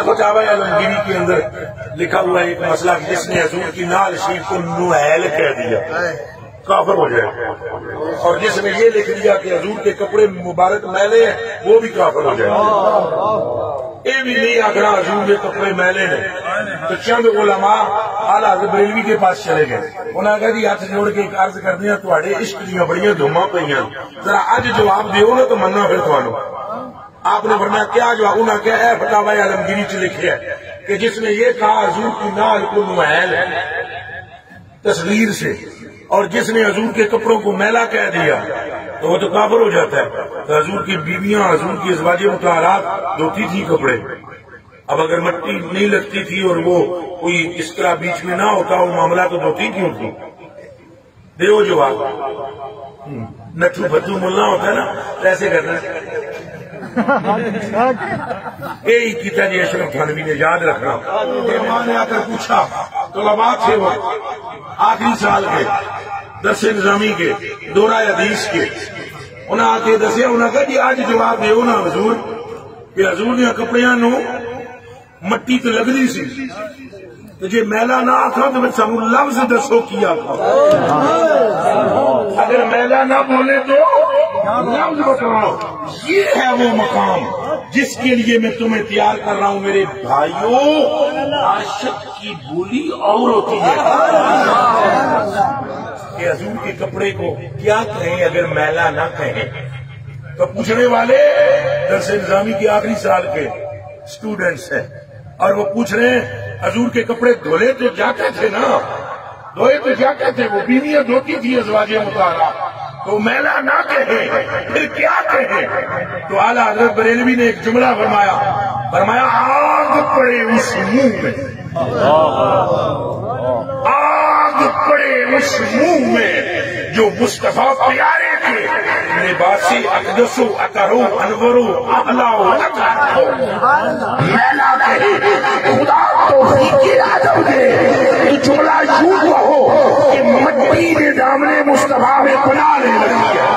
فتاوی عالمگیری کے اندر لکھا ہوا ہے ایک مسئلہ کہ جس نے حضور کی نعل شریف کو نوحیل کہہ دیا کافر ہو جائے، اور جس نے یہ لکھ دیا کہ حضور کے کپڑے مبارک میلے ہیں وہ بھی کافر ہو جائے۔ یہ بھی نہیں آخنا حضور کے کپڑے میلے نے۔ تو چند علماء اعلیٰ حضرت بریلوی کے پاس چلے گئے، انہوں نے کہا جی ہاتھ جوڑ کے ایک عرض کر دیا تھوڑے عشق دیا بڑیاں دھوما پہ ذرا اج جواب دیو نا تو مننا پھر تھانوں۔ آپ نے فرمایا کیا جواب؟ انہوں نے کہا اے فتاوی عالمگیری چ لکھے ہے کہ جس نے یہ کہا حضور کی نعل کو نوحیل ہے تصویر سے، اور جس نے حضور کے کپڑوں کو میلا کہہ دیا تو وہ تو کافر ہو جاتا ہے۔ تو حضور کی بیویاں، حضور کی ازواج مطہرات دھوتی تھی کپڑے، اب اگر مٹی نہیں لگتی تھی اور وہ کوئی اس طرح بیچ میں نہ ہوتا وہ معاملہ تو دھوتی کیوں تھی؟ دیو جواب۔ نٹھو بدھو ملا ہوتا ہے نا ایسے کرنا یہی کیتا جی اشرف تھانوی نے یاد رکھنا۔ علماء نے آ کر پوچھا، طلباء تھے وہ آخری سال کے درس نظامی کے دورہ حدیث کے، انہیں آ کے دسیا، انہیں کہا جی آج جواب دیو نا حضور کہ حضور نے کپڑیاں نو مٹی تو لگنی سی تو جی میلا نہ آخا تو سانو لفظ دسو کیا اگر میلا نہ بولے تو لفظ بتاؤ۔ یہ ہے وہ مقام جس کے لیے میں تمہیں تیار کر رہا ہوں میرے بھائیوں۔ عاشق کی بولی اور ہوتی ہے کہ حضور کے کپڑے کو کیا کہیں اگر میلا نہ کہیں۔ تو پوچھنے والے درس نظامی کے آخری سال کے اسٹوڈنٹس ہیں اور وہ پوچھ رہے ہیں حضور کے کپڑے دھولے تو جاتے تھے نا، دھوئے تو جاتے تھے، وہ بیویاں دھوتی تھی ازواج مطہرات، تو میلا نہ کہیں پھر کیا کہیں؟ تو اعلیٰ حضرت بریلوی نے ایک جملہ فرمایا آگ پڑے اس منہ میں، آگ پڑے اس منہ میں جو مصطفیٰ پیارے کے لباسی اقدسو اطہرو انورو احلاو اطہرو میلا کہے خدا توفیق عدم دے تو جملہ یوں کہو کہ مٹی نے دامن مصطفیٰ میں پناہ لے لگی ہے۔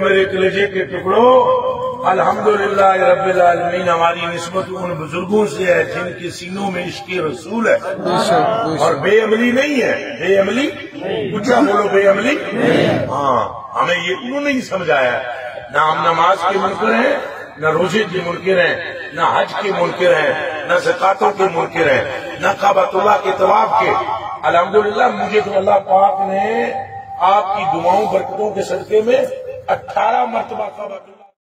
میرے کلیجے کے ٹکڑوں، الحمدللہ رب العالمین ہماری نسبت ان بزرگوں سے ہے جن کے سینوں میں عشق رسول ہے اور بے عملی نہیں ہے۔ بے عملی اونچا بولو، بے عملی۔ ہاں ہمیں یہ کیوں نہیں سمجھایا؟ نہ ہم نماز کے منکر ہیں، نہ روزے کے منکر ہیں، نہ حج کے منکر ہیں، نہ زکاتوں کے منکر ہیں، نہ کعبۃ اللہ کے طواف کے۔ الحمدللہ مجھے تو اللہ پاک نے آپ کی دعاؤں برکتوں کے صدقے میں 18 مرتبہ کعبۃ